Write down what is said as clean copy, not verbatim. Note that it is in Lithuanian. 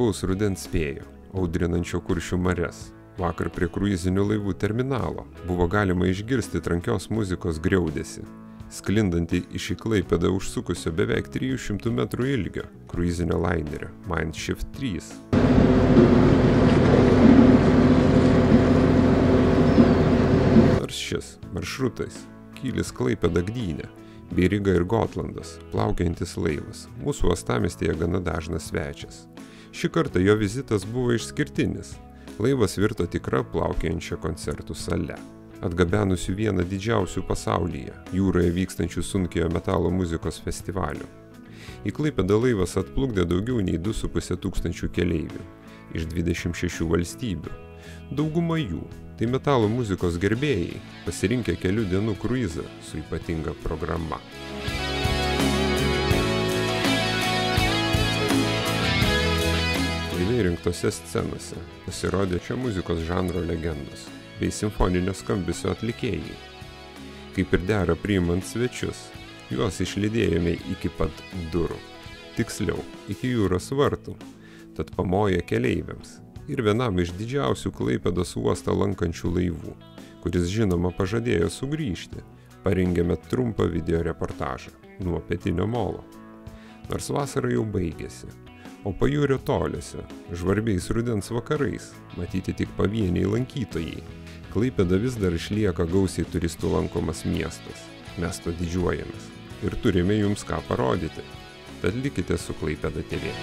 Žvarbaus rudens spėjo, audrinančio Kuršių marias. Vakar prie kruizinių laivų terminalo buvo galima išgirsti trankios muzikos griaudesį, sklindantį iš į Klaipėdą užsukusio beveik 300 metrų ilgio kruizinio lainerio Mein Schiff 3. Nors šis maršrutais Kylis Klaipėda Gdynė bei Ryga ir Gotlandas plaukiantis laivas mūsų uostamiestyje gana dažnas svečias. Šį kartą jo vizitas buvo išskirtinis. Laivas virto tikra plaukiančia koncertų sale, atgabenusiu vieną didžiausių pasaulyje jūroje vykstančių sunkiojo metalo muzikos festivalių. Į Klaipėdą laivas atplukdė daugiau nei 2,5 tūkstančių keleivių iš 26 valstybių. Dauguma jų tai metalo muzikos gerbėjai, pasirinkę kelių dienų kruizą su ypatinga programa. Laive rinktose scenose pasirodė šio muzikos žanro legendos bei simfoninio skambesio atlikėjai. Kaip ir dera priimant svečius, juos išlydėjome iki pat durų, tiksliau iki jūros vartų, tad pamoję keleiviams ir vienam iš didžiausių Klaipėdos uostą lankančių laivų, kuris žinoma pažadėjo sugrįžti, parengėme trumpą video reportažą nuo Pietinio molo. Nors vasara jau baigėsi, o pajūrio toliuose, žvarbiais rudens vakarais, matyti tik pavieniai lankytojai, Klaipėda vis dar išlieka gausiai turistų lankomas miestas. Mes to didžiuojamės ir turime jums ką parodyti. Tad likite su Klaipėda TV.